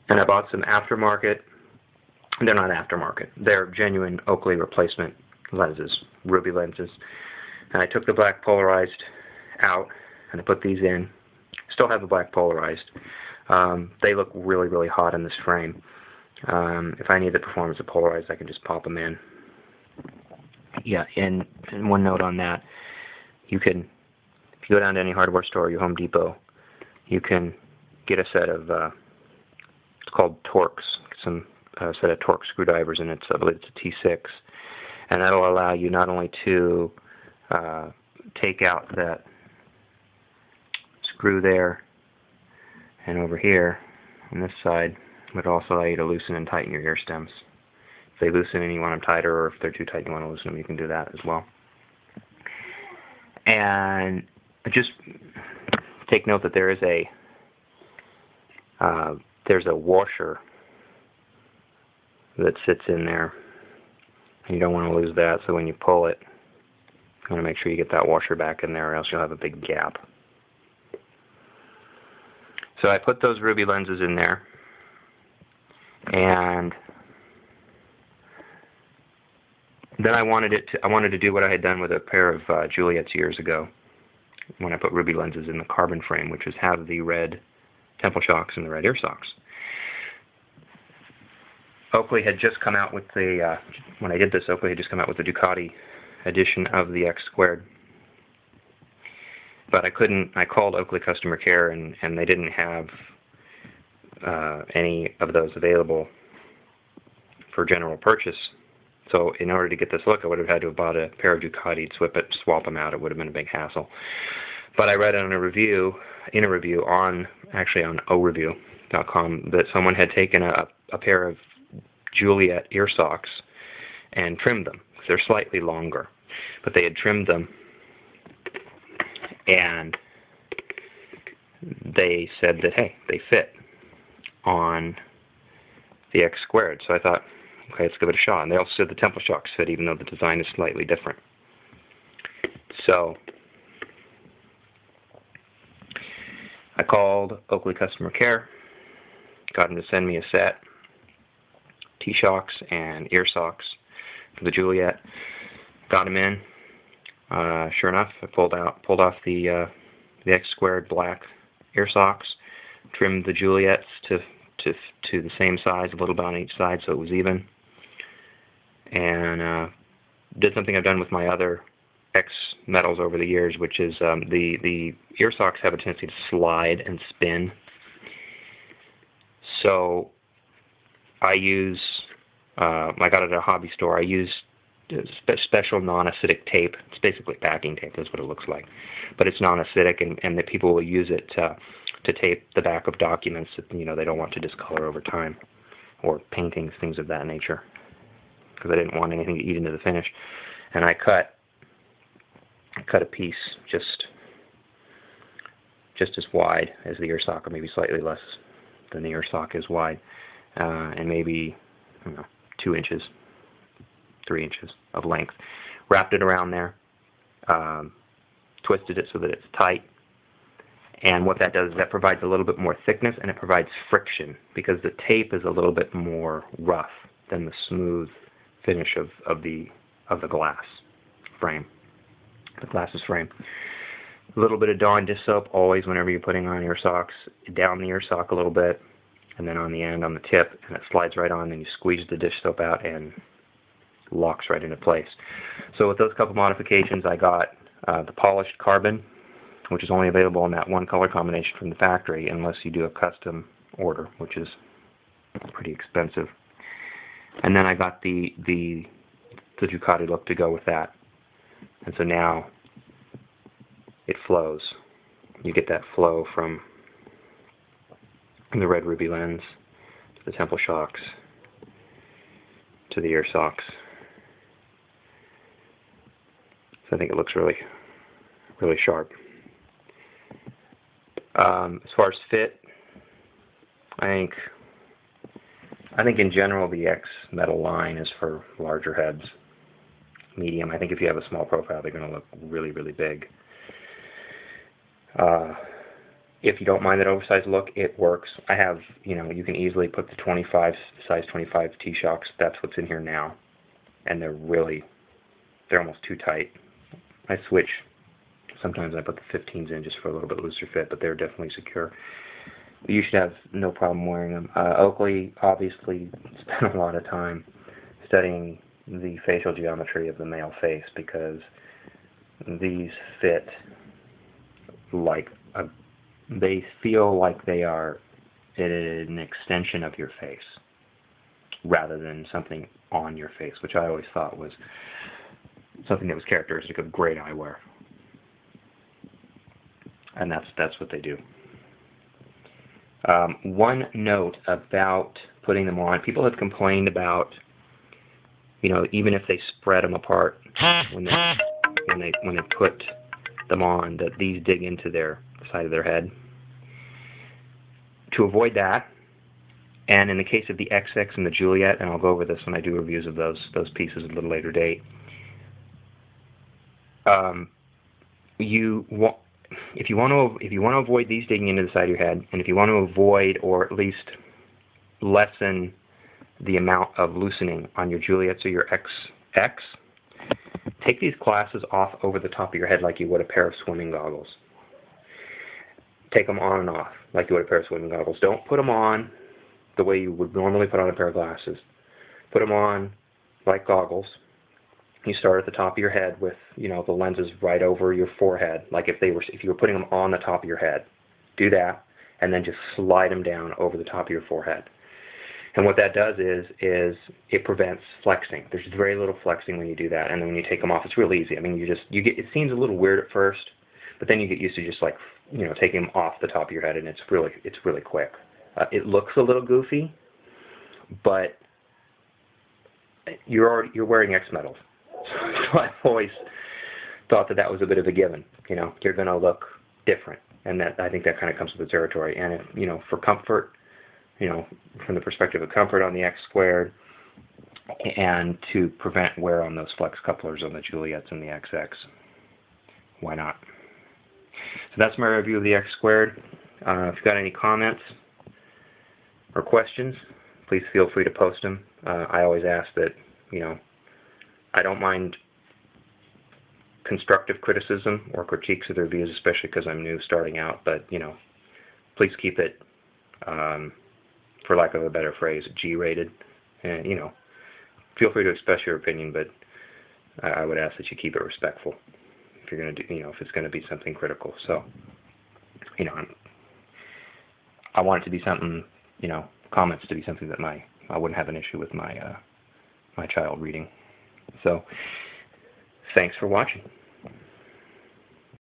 And I bought some aftermarket. They're not aftermarket. They're genuine Oakley replacement lenses, ruby lenses. And I took the black polarized out and I put these in. Still have the black polarized. They look really, really hot in this frame. If I need the performance of polarized, I can just pop them in. Yeah, and one note on that, you can, if you go down to any hardware store, your Home Depot, you can get a set of, it's called Torx, some set of Torx screwdrivers, and I believe it's a T6, and that'll allow you not only to take out that screw there and over here on this side, but also allow you to loosen and tighten your ear stems. If they loosen and you want them tighter, or if they're too tight and you want to loosen them, you can do that as well. And just take note that there is there's a washer that sits in there, and you don't want to lose that. So when you pull it, you want to make sure you get that washer back in there, or else you'll have a big gap. So I put those ruby lenses in there, and then I wanted to do what I had done with a pair of Juliet's years ago, when I put ruby lenses in the carbon frame, which is have the red temple shocks and the red ear socks. Oakley had just come out with the, when I did this, Oakley had just come out with the Ducati edition of the X Squared. But I called Oakley customer care, and they didn't have any of those available for general purchase. So in order to get this look, I would have had to have bought a pair of Ducati, swap them out. It would have been a big hassle. But I read in a review on oreview.com that someone had taken a pair of Juliet ear socks and trimmed them. They're slightly longer, but they had trimmed them, and they said that, hey, they fit on the X Squared. So I thought, okay, let's give it a shot. And they also said the temple shocks fit, even though the design is slightly different. So I called Oakley customer care, got them to send me a set, T-shocks and ear socks for the Juliet. Got them in. Sure enough, I pulled off the X Squared black ear socks, trimmed the Juliets to the same size, a little bit on each side, so it was even, and did something I've done with my other X metals over the years, which is the ear socks have a tendency to slide and spin. So I got it at a hobby store. I use special non-acidic tape. It's basically packing tape. That's what it looks like, but it's non-acidic, and that people will use it to tape the back of documents that they don't want to discolor over time, or paintings, things of that nature, because I didn't want anything to eat into the finish. And I cut a piece just as wide as the ear sock, or maybe slightly less than the ear sock is wide, and maybe 2 inches, 3 inches of length. Wrapped it around there, twisted it so that it's tight, and what that does is that provides a little bit more thickness, and it provides friction, because the tape is a little bit more rough than the smooth finish of the glass frame. The glasses frame. A little bit of Dawn dish soap always whenever you're putting on ear socks. Down the ear sock a little bit, and then on the end, on the tip, and it slides right on, and you squeeze the dish soap out and locks right into place. So with those couple modifications, I got the polished carbon, which is only available in that one color combination from the factory, unless you do a custom order, which is pretty expensive. And then I got the Ducati look to go with that. And so now it flows. You get that flow from the red ruby lens to the temple shocks to the ear socks. So I think it looks really, really sharp. As far as fit, I think in general the X metal line is for larger heads. Medium. I think if you have a small profile, they're going to look really, really big. If you don't mind that oversized look, it works. I have, you can easily put the 25, size 25 T-Shocks. That's what's in here now. And they're almost too tight. I switch. Sometimes I put the 15s in just for a little bit looser fit, but they're definitely secure. You should have no problem wearing them. Oakley obviously spent a lot of time studying the facial geometry of the male face, because these fit like they feel like they are an extension of your face rather than something on your face, which I always thought was something that was characteristic of great eyewear. And that's what they do. One note about putting them on: people have complained about, even if they spread them apart when they put them on, that these dig into their side of their head. To avoid that, and in the case of the XX and the Juliet, and I'll go over this when I do reviews of those pieces at a little later date, if you want to avoid these digging into the side of your head, and if you want to avoid or at least lessen the amount of loosening on your Juliets or your XX, take these glasses off over the top of your head like you would a pair of swimming goggles. Take them on and off like you would a pair of swimming goggles. Don't put them on the way you would normally put on a pair of glasses. Put them on like goggles. You start at the top of your head with, the lenses right over your forehead, like if you were putting them on the top of your head. Do that, and then just slide them down over the top of your forehead. And what that does is it prevents flexing. There's very little flexing when you do that, and then when you take them off, it's real easy. I mean, it seems a little weird at first, but then you get used to just taking them off the top of your head, and it's really quick. It looks a little goofy, but you're wearing X metals. So I've always thought that was a bit of a given. You're going to look different, and I think that kind of comes with the territory. And if, for comfort, from the perspective of comfort on the X squared, and to prevent wear on those flex couplers on the Juliets and the XX, why not? So that's my review of the X squared. If you've got any comments or questions, please feel free to post them. I always ask that, I don't mind constructive criticism or critiques of the reviews, especially because I'm new starting out, but, please keep it, for lack of a better phrase, G-rated. And, feel free to express your opinion, but I would ask that you keep it respectful if you're going to do, if it's going to be something critical. So, I want it to be something, comments to be something that I wouldn't have an issue with my child reading. So, thanks for watching.